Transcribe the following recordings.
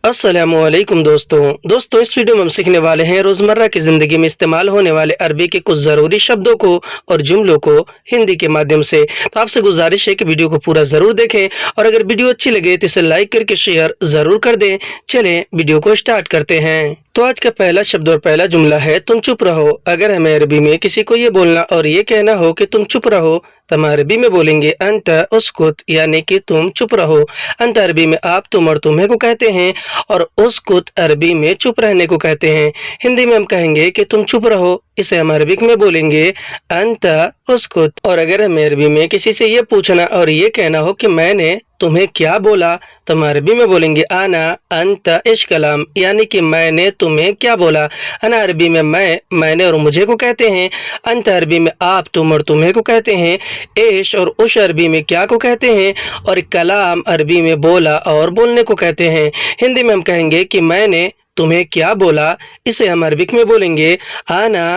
अस्सलामुअलैकुम दोस्तों इस वीडियो में हम सीखने वाले हैं रोज़मर्रा की ज़िंदगी में इस्तेमाल होने वाले अरबी के कुछ ज़रूरी शब्दों को और जुमलों को हिंदी के माध्यम से। तो आपसे गुजारिश है कि वीडियो को पूरा ज़रूर देखें और अगर वीडियो अच्छी लगे तो इसे लाइक करके शेयर ज़रूर कर दें। चलें वीडियो को स्टार्ट करते हैं। तो आज का पहला शब्द और पहला जुमला है तुम चुप रहो। अगर हमें अरबी में किसी को ये बोलना और ये कहना हो कि तुम चुप रहो तो हम अरबी में बोलेंगे अंत उसकुत, यानी कि तुम चुप रहो। अंत अरबी में आप, तुम और तुम्हें को कहते हैं और उसकुत अरबी में चुप रहने को कहते हैं। हिंदी में हम कहेंगे कि तुम चुप रहो, इसे हम अरबिक में बोलेंगे अंत उसकुत। और अगर हमें अरबी में किसी से ये पूछना और ये कहना हो कि मैंने तुम्हें क्या बोला तो हम अरबी में बोलेंगे आना अंत इश कलाम, यानी कि मैंने तुम्हें क्या बोला। अना अरबी में मैं, मैंने और मुझे को कहते हैं। अंत अरबी में आप, तुम और तुम्हें को कहते हैं। एश और उश अरबी में क्या को कहते हैं और कलाम अरबी में बोला और बोलने को कहते हैं। हिंदी में हम कहेंगे कि मैंने तुम्हें क्या बोला, इसे हम अरबिक में बोलेंगे आना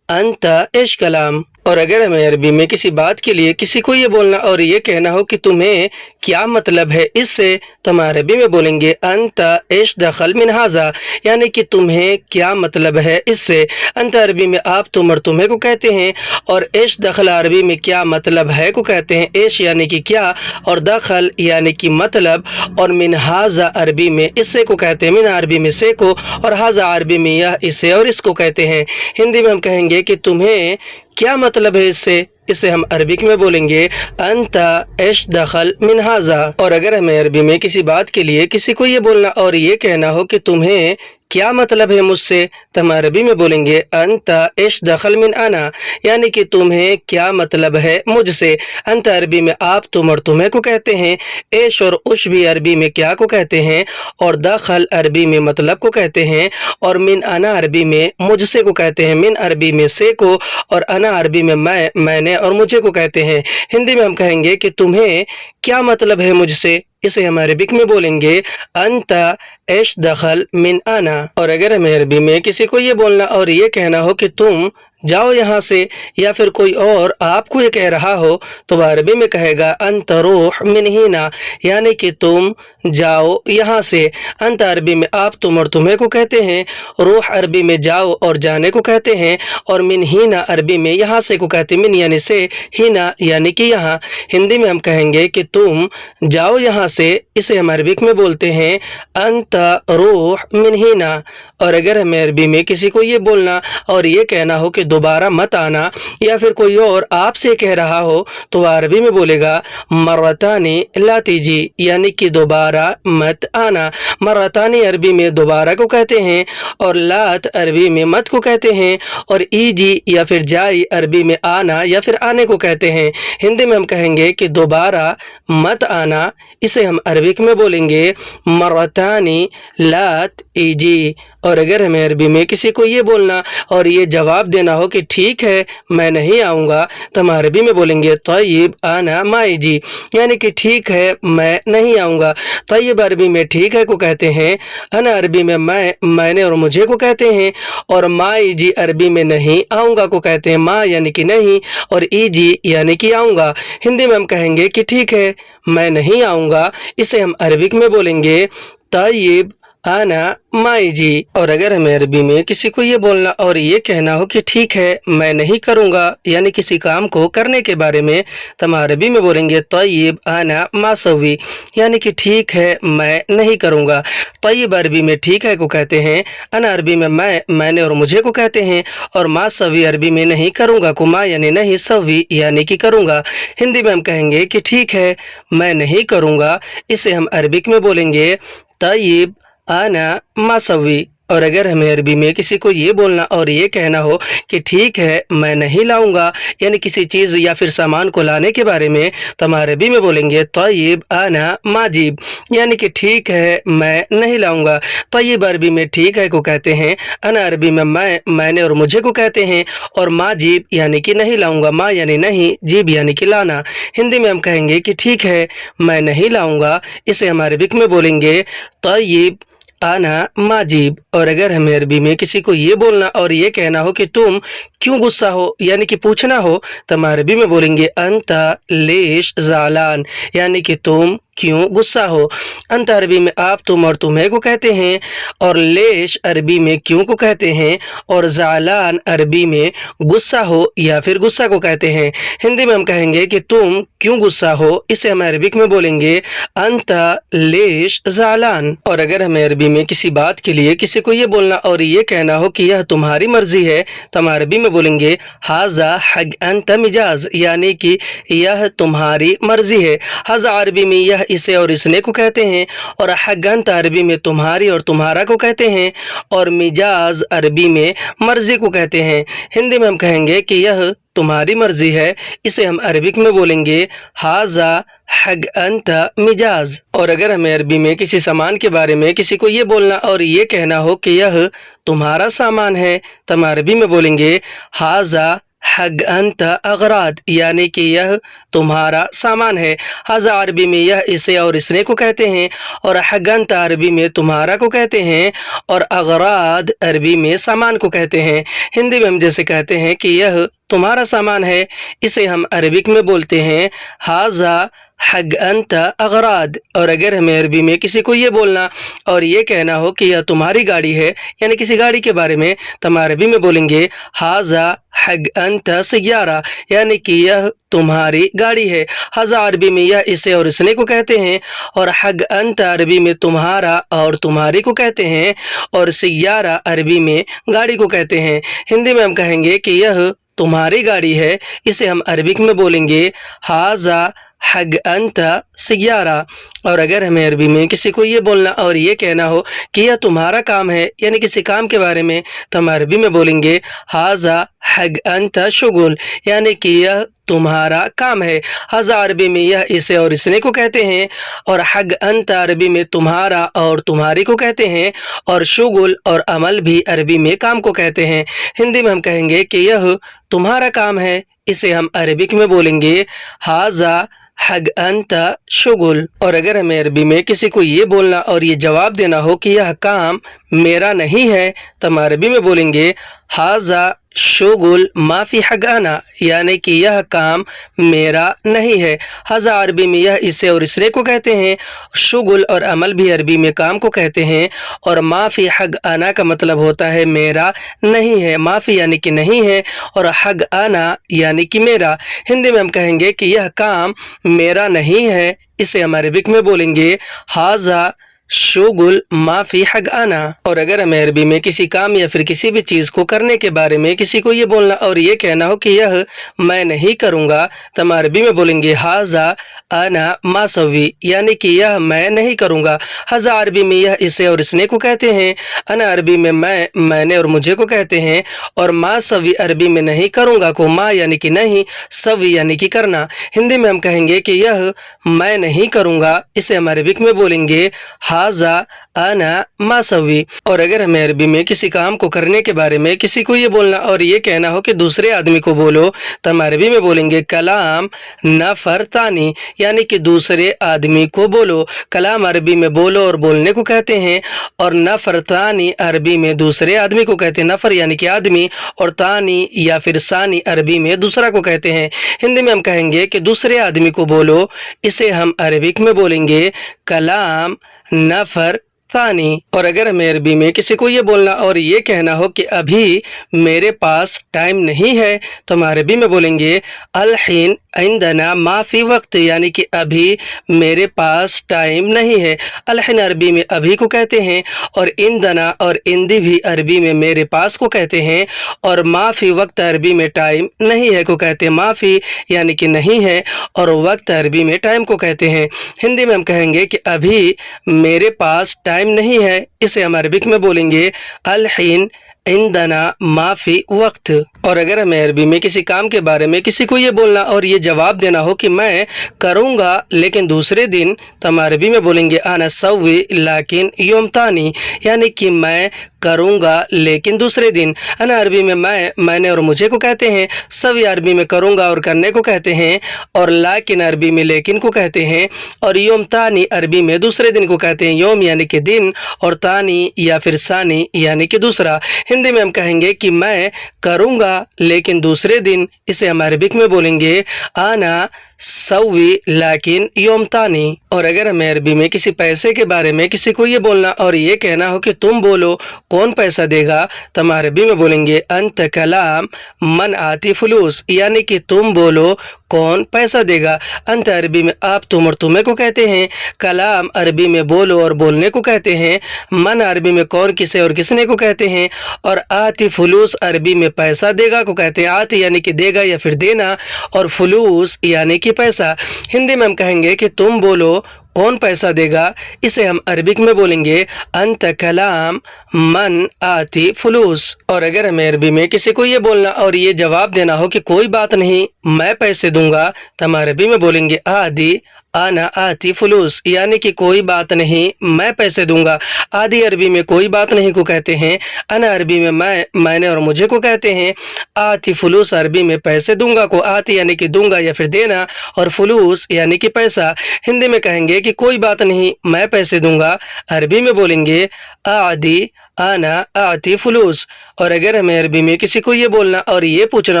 अंत इश कलाम। और अगर हमें अरबी में किसी बात के लिए किसी को ये बोलना और ये कहना हो कि तुम्हें क्या मतलब है इससे, तो हम अरबी में बोलेंगे अंत इश दखल मिन हाजा, यानी कि तुम्हें क्या मतलब है इससे। अंत अरबी में आप, तुम और तुम्हें को कहते हैं और इश दखल अरबी में क्या मतलब है को कहते हैं। इश यानी कि क्या और दखल यानी कि मतलब, और मिन हाजा अरबी में इससे को कहते हैं। मिन अरबी में से को और हाजा अरबी में यह, इसे और इसको कहते हैं। हिंदी में हम कहेंगे कि तुम्हें क्या मतलब है इससे, इसे हम अरबिक में बोलेंगे अंता इश दखल मिन हाजा। और अगर हमें अरबी में किसी बात के लिए किसी को ये बोलना और ये कहना हो कि तुम्हें क्या मतलब है मुझसे, तो हम अरबी में बोलेंगे अंता इश दखल मिन आना, यानी कि तुम्हें क्या मतलब है मुझसे। अंत अरबी में आप, तुम और तुम्हें को कहते हैं। एश और उश भी अरबी में क्या को कहते हैं और दखल अरबी में मतलब को कहते हैं। और मिन आना अरबी में मुझसे को कहते हैं। मिन अरबी में से को और अना अरबी में मैं, मैंने और मुझे को कहते हैं। हिंदी में हम कहेंगे कि तुम्हें क्या मतलब है मुझसे, इसे हम अरबिक में बोलेंगे अंता इश दखल मिन आना। और अगर हमें अरबी में किसी को ये बोलना और ये कहना हो कि तुम जाओ यहाँ से, या फिर कोई और आपको ये कह रहा हो, तो वह अरबी में कहेगा अंत रूह मिन हिना, यानी कि तुम जाओ यहाँ से। अंत अरबी में आप, तुम और तुम्हें को कहते हैं। रूह अरबी में जाओ और जाने को कहते हैं। और मिन हिना अरबी में यहाँ से को कहते हैं। मिन यानी से, हिना यानी कि यहाँ। हिंदी में हम कहेंगे कि तुम जाओ यहाँ से, इसे हम अरबिक में बोलते हैं अंत रूह मिन हिना। और अगर हमें अरबी में किसी को ये बोलना और ये कहना हो कि दोबारा मत आना, या फिर कोई और आपसे कह रहा हो, तो वह अरबी में बोलेगा मर्रतानी ला तीजी, यानी कि दोबारा मत आना। मर्रतानी अरबी में दोबारा को कहते हैं और लात अरबी में मत को कहते हैं। और ईजी या फिर जाई अरबी में आना या फिर आने को कहते हैं। हिंदी में हम कहेंगे कि दोबारा मत आना, इसे हम अरबिक में बोलेंगे मर्रतानी लात ईजी। और अगर हमें अरबी में किसी को ये बोलना और ये जवाब देना हो कि ठीक है मैं नहीं आऊँगा, तो हम अरबी में बोलेंगे तय्यब आना माईजी, यानी कि ठीक है मैं नहीं आऊँगा। तय्यब अरबी में ठीक है को कहते हैं। अना अरबी में मैं, मैंने और मुझे को कहते हैं। और माईजी अरबी में नहीं आऊँगा को कहते हैं। माँ यानी कि नहीं और ईजी यानी कि आऊँगा। हिंदी में हम कहेंगे कि ठीक है मैं नहीं आऊँगा, इसे हम अरबिक में बोलेंगे तय्यब आना माईजी। और अगर हमें अरबी में किसी को ये बोलना और ये कहना हो कि ठीक है मैं नहीं करूँगा, यानी किसी काम को करने के बारे में, तो हम अरबी में बोलेंगे तय्यब आना मासवी, यानी कि ठीक है मैं नहीं करूँगा। तय्यब अरबी में ठीक है को कहते हैं। अना अरबी में मैं, मैंने और मुझे को कहते हैं। और मासवी अरबी में नहीं करूँगा को मा यानी नहीं, सवी यानी कि करूँगा। हिंदी में हम कहेंगे कि ठीक है मैं नहीं करूँगा, इसे हम अरबिक में बोलेंगे तय्यब आना मासवी। और अगर हमें अरबी में किसी को ये बोलना और ये कहना हो कि ठीक है मैं नहीं लाऊंगा, यानी किसी चीज़ या फिर सामान को लाने के बारे में, तो हम अरबी में बोलेंगे तय्यब आना माजिब, यानी कि ठीक है मैं नहीं लाऊंगा। तय्यब अरबी में ठीक है को कहते हैं। अना अरबी में मैं, मैंने और मुझे को कहते हैं। और माजिब यानी कि नहीं लाऊंगा। माँ यानी नहीं, जीब यानी कि लाना। हिंदी में हम कहेंगे कि ठीक है मैं नहीं लाऊंगा, इसे हम अरबिक में बोलेंगे तय्यब आना माजिब। और अगर हमें अरबी में किसी को ये बोलना और ये कहना हो कि तुम क्यों गुस्सा हो, यानी कि पूछना हो, तो हम अरबी में बोलेंगे अंता लेश जालान, यानी कि तुम क्यों गुस्सा हो। अंत अरबी में आप, तुम और तुम्हें को कहते हैं, और लेश अरबी में क्यों को कहते हैं, और ज़ालान अरबी में गुस्सा हो या फिर गुस्सा को कहते हैं। हिंदी में हम कहेंगे कि तुम क्यों गुस्सा हो, इसे हम अरबिक में बोलेंगे अंत लेश ज़ालान। और अगर हमें अरबी में किसी बात के लिए किसी को ये बोलना और ये कहना हो कि यह तुम्हारी मर्जी है, तो हम अरबी में बोलेंगे हाजा हग अंत मिजाज, यानी कि यह तुम्हारी मर्जी है। हाजा अरबी में यह, इसे और इसने को कहते हैं, और हग अंत अरबी में तुम्हारी और तुम्हारा को कहते हैं, और मिजाज अरबी में मर्जी को कहते हैं। हिंदी में हम कहेंगे कि यह तुम्हारी मर्जी है, इसे हम अरबिक में बोलेंगे हाजा हग अंत मिजाज। और अगर हमें अरबी में किसी सामान के बारे में किसी को ये बोलना और ये कहना हो कि यह तुम्हारा सामान है, तो हम अरबी में बोलेंगे हाजा हग अंत अगराद, यानी कि यह तुम्हारा सामान है। हाजा अरबी में यह, इसे और इसने को कहते हैं, और हग अंत अरबी में तुम्हारा को कहते हैं, और अगराद अरबी में सामान को कहते हैं। हिंदी में हम जैसे कहते हैं कि यह तुम्हारा सामान है, इसे हम अरबिक में बोलते हैं हाजा हग अंत अगराद। और अगर हमें अरबी में किसी को ये बोलना और ये कहना हो कि यह तुम्हारी गाड़ी है, यानी किसी गाड़ी के बारे में, तो हम अरबी में बोलेंगे हाजा हग अंत सय्यारा, यानी कि यह तुम्हारी गाड़ी है। हाजा अरबी में यह, इसे और इसने को कहते हैं, और हग अंत अरबी में तुम्हारा और तुम्हारी को कहते हैं, और सय्यारा अरबी में गाड़ी को कहते हैं। हिंदी में हम कहेंगे कि यह तुम्हारी गाड़ी है, इसे हम अरबिक में बोलेंगे हाजा हग अंत सय्यारा। और अगर हमें अरबी में किसी को ये बोलना और ये कहना हो कि यह तुम्हारा काम है, यानी किसी काम के बारे में, तो हम अरबी में बोलेंगे हाजा हग अंत शुगुल, यानी कि यह तुम्हारा काम है। हाजा अरबी में यह, इसे और इसने को कहते हैं, और हग अंत अरबी में तुम्हारा और तुम्हारी को कहते हैं, और शुगुल और अमल भी अरबी में काम को कहते हैं। हिंदी में हम कहेंगे कि यह तुम्हारा काम है, इसे हम अरबिक में बोलेंगे हाजा हग अंत शुगुल। और अगर हमें अरबी में किसी को ये बोलना और ये जवाब देना हो कि यह काम मेरा नहीं है, तो हम अरबी में बोलेंगे हाजा शुगुल माफ़ी हगाना, यानी कि यह काम मेरा नहीं है। हाजा अरबी में यह, इसे और इसने को कहते हैं, शुगुल और अमल भी अरबी में काम को कहते हैं, और माफ़ी हग आना का मतलब होता है मेरा नहीं है। माफ़ी यानी कि नहीं है, और हग आना यानी कि मेरा। हिंदी में हम कहेंगे कि यह काम मेरा नहीं है, इसे हम अरबिक में बोलेंगे हाजा शुगुल माफ़ी हग आना। और अगर हमें अरबी में किसी काम या फिर किसी भी चीज़ को करने के बारे में किसी को ये बोलना और ये कहना हो कि यह मैं नहीं करूँगा, तो हम अरबी में बोलेंगे हाजा आना मासवी, यानी कि यह मैं नहीं करूँगा। हाजा अरबी में यह, इसे और इसने को कहते हैं, अना अरबी में मैं, मैंने और मुझे को कहते हैं, और मासवी अरबी में नहीं करूँगा को मा यानी कि नहीं, सवी यानी कि करना। हिंदी में हम कहेंगे कि यह मैं नहीं करूँगा, इसे हम अरबिक में बोलेंगे हाजा आना मासवी। और अगर हमें अरबी में किसी काम को करने के बारे में किसी को ये बोलना और ये कहना हो कि दूसरे आदमी को बोलो, तो हम अरबी में बोलेंगे कलाम नफर तानी, यानी कि दूसरे आदमी को बोलो। कलाम अरबी में बोलो और बोलने को कहते हैं, और नफर तानी अरबी में दूसरे आदमी को कहते हैं। नफर यानी कि आदमी, और तानी या फिर सानी अरबी में दूसरा को कहते हैं। हिंदी में हम कहेंगे कि दूसरे आदमी को बोलो, इसे हम अरबिक में बोलेंगे कलाम नफर तानी। और अगर हमें अरबी में किसी को ये बोलना और ये कहना हो कि अभी मेरे पास टाइम नहीं है, तो हम अरबी में बोलेंगे अलहीन इंदना माफ़ी वक्त, यानी कि अभी मेरे पास टाइम नहीं है। अलहीन अरबी में अभी को कहते हैं, और इंदना और इंदी भी अरबी में मेरे पास को कहते हैं, और माफ़ी वक्त अरबी में टाइम नहीं है को कहते हैं। माफ़ी यानी कि नहीं है, और वक्त अरबी में टाइम को कहते हैं। हिंदी में हम कहेंगे कि अभी मेरे पास टाइम नहीं है, इसे हम अरबिक में बोलेंगे अलहीन इंदना माफ़ी वक्त। और अगर हमें अरबी में किसी काम के बारे में किसी को ये बोलना और ये जवाब देना हो कि मैं करूँगा लेकिन दूसरे दिन, तो हम अरबी में बोलेंगे आना सवी लाकिन योम तानी, यानी कि मैं करूँगा लेकिन दूसरे दिन। अना अरबी में मैं, मैंने और मुझे को कहते हैं। सवी अरबी में करूँगा और करने को कहते हैं, और लाकिन अरबी में लेकिन को कहते हैं, और योम तानी अरबी में दूसरे दिन को कहते हैं। योम यानी कि दिन, और तानी या फिर सानी यानी कि दूसरा। हिंदी में हम कहेंगे कि मैं करूँगा लेकिन दूसरे दिन, इसे हम अरबिक में बोलेंगे आना सवी लाकिन योमतानी। और अगर हमें अरबी में किसी पैसे के बारे में किसी को ये बोलना और ये कहना हो कि तुम बोलो कौन पैसा देगा, तो हम अरबी में बोलेंगे अंत कलाम मन आती फलूस, यानी कि तुम बोलो कौन पैसा देगा। अंत अरबी में आप तुम और तुम्हें को कहते हैं, कलाम अरबी में बोलो और बोलने को कहते हैं, मन अरबी में कौन किसे और किसने को कहते हैं, और आती फलूस अरबी में पैसा देगा को कहते हैं। आती यानी कि देगा या फिर देना, और फलूस यानी कि पैसा। हिंदी में हम कहेंगे कि तुम बोलो कौन पैसा देगा, इसे हम अरबिक में बोलेंगे अंत कलाम मन आती फलूस। और अगर हमें अरबी में किसी को ये बोलना और ये जवाब देना हो कि कोई बात नहीं मैं पैसे दूंगा, तो हम अरबी में बोलेंगे आदि आना आती फलूस, यानी कि कोई बात नहीं मैं पैसे दूंगा। आदि अरबी में कोई बात नहीं को कहते हैं, अना अरबी में मैंने और मुझे को कहते हैं, आती फलूस अरबी में पैसे दूंगा को आती यानी कि दूंगा या फिर देना, और फलूस यानी कि पैसा। हिंदी में कहेंगे कि कोई बात नहीं मैं पैसे दूंगा, अरबी में बोलेंगे आदि आना आती फलूस। और अगर हमें अरबी में किसी को ये बोलना और ये पूछना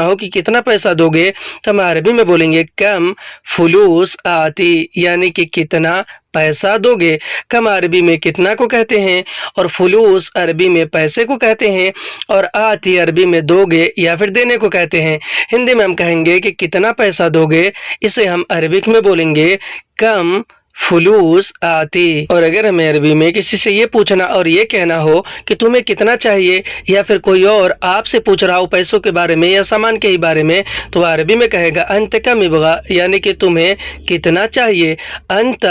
हो कि कितना पैसा दोगे, तो हम अरबी में बोलेंगे कम फलूस आती, यानी कि कितना पैसा दोगे। कम अरबी में कितना को कहते हैं, और फलूस अरबी में पैसे को कहते हैं, और आती अरबी में दोगे या फिर देने को कहते हैं। हिंदी में हम कहेंगे कि कितना पैसा दोगे, इसे हम अरबिक में बोलेंगे कम फलूस आती। और अगर हमें अरबी में किसी से ये पूछना और ये कहना हो कि तुम्हें कितना चाहिए, या फिर कोई और आपसे पूछ रहा हो पैसों के बारे में या सामान के ही बारे में, तो अरबी में कहेगा अंत कम इबगा, यानी कि तुम्हें कितना चाहिए। अंत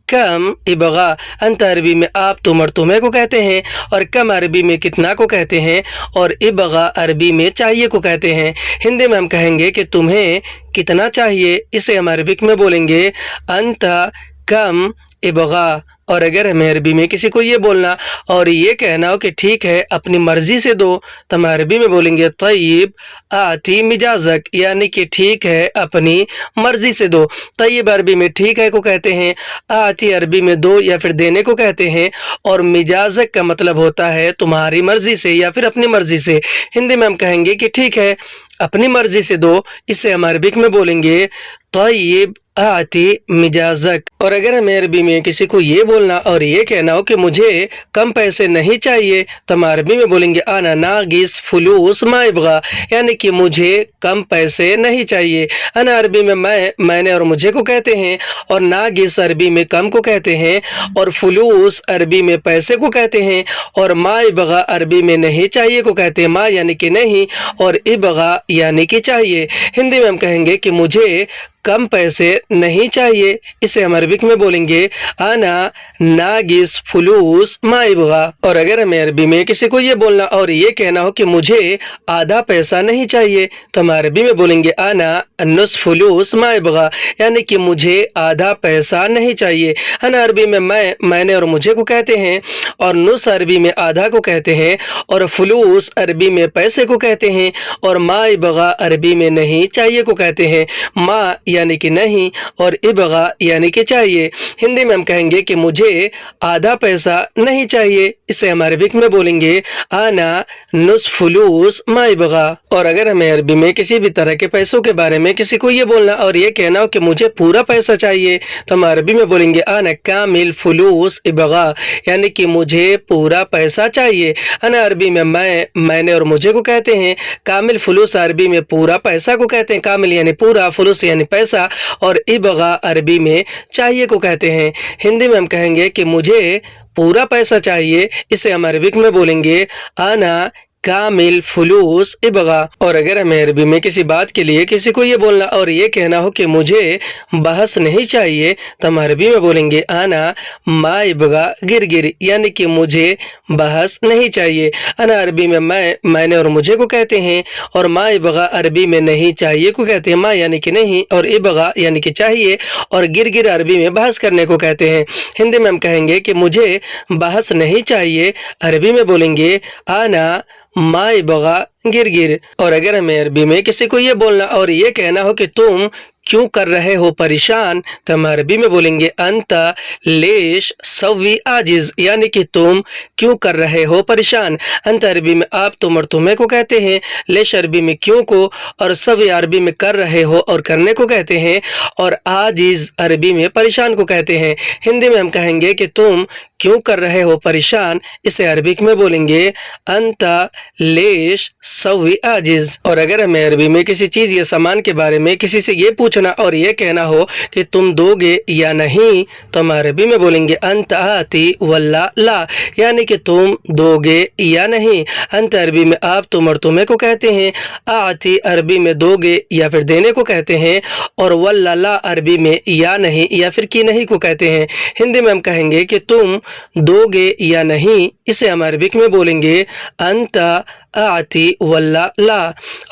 कम इबगा, अंत अरबी में आप तुम और तुम्हें को कहते हैं, और कम अरबी में कितना को कहते हैं, और इबगा अरबी में चाहिए को कहते हैं। हिंदी में हम कहेंगे कि तुम्हें कितना चाहिए, इसे हम अरबिक में बोलेंगे अंत कम इबगा। और अगर हमें अरबी में किसी को ये बोलना और ये कहना हो कि ठीक है अपनी मर्जी से दो, तो हम अरबी में बोलेंगे तय्यब आती मिजाजक, यानी कि ठीक है अपनी मर्जी से दो। तय्यब अरबी में ठीक है को कहते हैं, आती अरबी में दो या फिर देने को कहते हैं, और मिजाजक का मतलब होता है तुम्हारी मर्जी से या फिर अपनी मर्जी से। हिंदी में हम कहेंगे कि ठीक है अपनी मर्जी से दो, इसे हम अरबिक में बोलेंगे तय्यब आती मिजाजक। और अगर हमें अरबी में किसी को ये बोलना और ये कहना हो कि मुझे कम पैसे नहीं चाहिए, तो हम अरबी में बोलेंगे आना नागिस फलूस मा इबगा, यानी कि मुझे कम पैसे नहीं चाहिए। अना अरबी में मैंने और मुझे को कहते हैं, और नागिस अरबी में कम को कहते हैं, और फलूस अरबी में पैसे को कहते हैं, और मा इबगा अरबी में नहीं चाहिए को कहते हैं। मा यानी कि नहीं, और इबगा यानी कि चाहिए। हिंदी में हम कहेंगे कि मुझे कम पैसे नहीं चाहिए, इसे हम अरबिक में बोलेंगे आना नागिस फलूस मा इबगा। और अगर हमें अरबी में किसी को ये बोलना और ये कहना हो कि मुझे आधा पैसा नहीं चाहिए, तो हम अरबी में बोलेंगे आना नुस फलूस मा इबगा, यानी कि मुझे आधा पैसा नहीं चाहिए। अना अरबी में मैंने और मुझे को कहते हैं, और नुस अरबी में आधा को कहते हैं, और फलूस अरबी में पैसे को कहते हैं, और मा इबगा अरबी में नहीं चाहिए को कहते हैं। मा यानी कि नहीं, और इबगा यानी कि चाहिए। हिंदी में हम कहेंगे कि मुझे आधा पैसा नहीं चाहिए, इसे हम अरबिक में बोलेंगे आना नुस फलूस मा इबगा। और अगर हमें अरबी में किसी भी तरह के पैसों के बारे में किसी को ये बोलना और ये कहना हो कि मुझे पूरा पैसा चाहिए, तो हम अरबी में बोलेंगे आना कामिल फलूस इबगा, यानी कि मुझे पूरा पैसा चाहिए। अना अरबी में मैंने और मुझे को कहते हैं, कामिल फलूस अरबी में पूरा पैसा को कहते हैं, कामिल यानी पूरा, फलूस यानी पैसा, और इबगा अरबी में चाहिए को कहते हैं। हिंदी में हम कहेंगे कि मुझे पूरा पैसा चाहिए, इसे हम अरबिक में बोलेंगे आना कामिल फलूस इबगा। और अगर हमें अरबी में किसी बात के लिए किसी को ये बोलना और ये कहना हो कि मुझे बहस नहीं चाहिए, तो हम अरबी में बोलेंगे आना मा इबगा गिरगिर, यानी कि मुझे बहस नहीं चाहिए। अना अरबी में मैंने और मुझे को कहते हैं, और मा इबगा अरबी में नहीं चाहिए को कहते हैं। मा यानी कि नहीं, और इबगा यानी कि चाहिए, और गिरगिर अरबी में बहस करने को कहते हैं। हिंदी में हम कहेंगे कि मुझे बहस नहीं चाहिए, अरबी में बोलेंगे आना मा इबगा गिर गिर। और अगर हमें अरबी में किसी को ये बोलना और ये कहना हो कि तुम क्यों कर रहे हो परेशान, तो हम अरबी में बोलेंगे अंता लेश सवी आजिज, यानी कि तुम क्यों कर रहे हो परेशान। अंत अरबी में आप, तुम और तुम्हें को कहते हैं, लेश अरबी में क्यों को, और सवी अरबी में कर रहे हो और करने को कहते हैं, और आजिज अरबी में परेशान को कहते हैं। हिंदी में हम कहेंगे कि तुम क्यों कर रहे हो परेशान, इसे अरबिक में बोलेंगे अंता लेश सवी आजिज। और अगर हमें अरबी में किसी चीज या सामान के बारे में किसी से ये पूछना और ये कहना हो कि तुम दोगे या नहीं, तो हम अरबी में बोलेंगे अंत आती वल्ला ला, यानी कि तुम दोगे या नहीं। अंत अरबी में आप, तुम और तुम्हें को कहते हैं, आती अरबी में दोगे या फिर देने को कहते हैं, और वल्ला ला अरबी में या नहीं या फिर की नहीं को कहते हैं। हिंदी में हम कहेंगे कि तुम दोगे या नहीं, इसे हम अरबिक में बोलेंगे अंता आती वल्ला ला।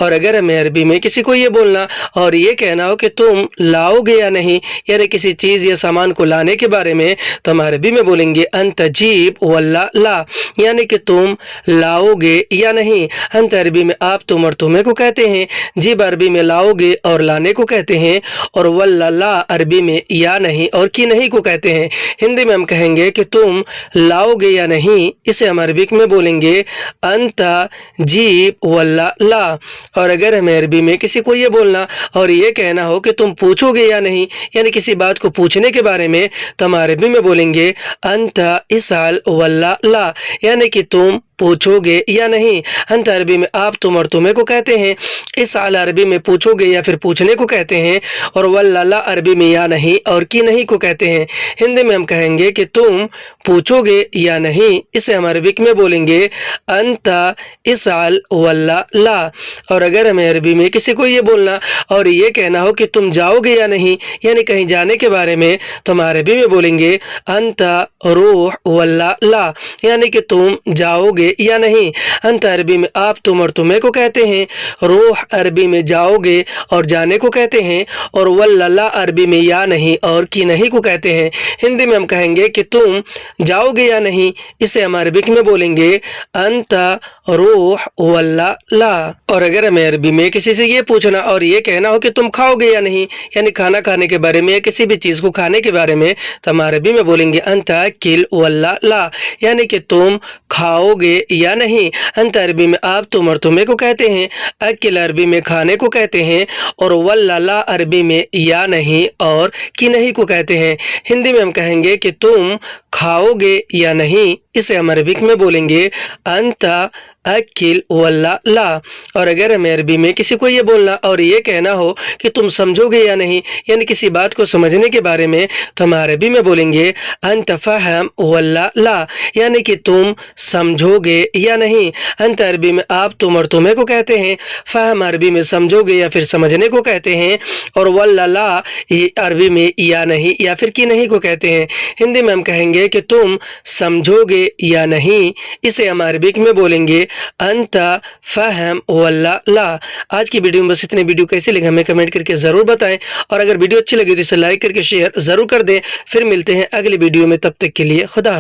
और अगर हमें अरबी में किसी को ये बोलना और ये कहना हो कि तुम लाओगे या नहीं, यानी किसी चीज़ या सामान को लाने के बारे में, तो हम अरबी में बोलेंगे अंत जीब वल्ला ला, यानी कि तुम लाओगे या नहीं। अंत अरबी में आप, तुम और तुम्हें को कहते हैं, जीब अरबी में लाओगे और लाने को कहते हैं, और वल्ला ला अरबी में या नहीं और की नहीं को कहते हैं। हिंदी में हम कहेंगे कि तुम लाओगे या नहीं, इसे हम अरबिक में बोलेंगे अंता जीब वल्ला ला। और अगर हमें अरबी में किसी को ये बोलना और ये कहना हो कि तुम पूछोगे या नहीं, यानी किसी बात को पूछने के बारे में, तो हम अरबी में बोलेंगे अंता इसाल वल्ला ला, यानी कि तुम पूछोगे या नहीं। अंत अरबी में आप, तुम और तुम्हें को कहते हैं, इस साल अरबी में पूछोगे या फिर पूछने को कहते हैं, और वल्ला अरबी में या नहीं और की नहीं को कहते हैं। हिंदी में हम कहेंगे कि तुम पूछोगे या नहीं, इसे हम अरबिक में बोलेंगे अंता इस साल वल्ला ला। और अगर हमें अरबी में किसी को ये बोलना और ये कहना हो कि तुम जाओगे या नहीं, यानी कहीं जाने के बारे में, तो हम अरबी में बोलेंगे अंता रूह वल्ला ला, यानी कि तुम जाओगे या नहीं। अंत अरबी में आप, तुम और तुम्हें को कहते हैं, रूह अरबी में जाओगे और जाने को कहते हैं, और वल्ला अरबी में या नहीं और की नहीं को कहते हैं। हिंदी में हम कहेंगे कि तुम जाओगे या नहीं, इसे हम अरबिक में बोलेंगे अंता रूह वल्ला ला। और अगर हमें अरबी में किसी से ये पूछना और ये कहना हो कि तुम खाओगे या नहीं, यानी खाना खाने के बारे में या किसी भी चीज को खाने के बारे में, तो हम अरबी में बोलेंगे अंता किल वल्ला ला, यानी कि तुम खाओगे या नहीं। अंत अरबी में आप, तुम और तुम्हें को कहते हैं, अकिल अरबी में खाने को कहते हैं, और वल्ला अरबी में या नहीं और की नहीं को कहते हैं। हिंदी में हम कहेंगे कि तुम खाओगे या नहीं, इसे हम अरबिक में बोलेंगे अंता अकिल वल्ला ला। और अगर हमें अरबी में किसी को ये बोलना और ये कहना हो कि तुम समझोगे या नहीं, यानी किसी बात को समझने के बारे में, तो हम अरबी में बोलेंगे अंत फहम वल्ला ला, यानी कि तुम समझोगे या नहीं। अंत अरबी में आप, तुम और तुम्हें को कहते हैं, फहम अरबी में समझोगे या फिर समझने को कहते हैं, और वल्ला ला अरबी में या नहीं या फिर की नहीं को कहते हैं। हिंदी में हम कहेंगे कि तुम समझोगे या नहीं, इसे हम अरबिक में बोलेंगे अंता फहम वल्ला ला। आज की वीडियो में बस इतने। वीडियो कैसी लगी हमें कमेंट करके जरूर बताएं, और अगर वीडियो अच्छी लगी तो इसे लाइक करके शेयर जरूर कर दें। फिर मिलते हैं अगली वीडियो में, तब तक के लिए खुदा।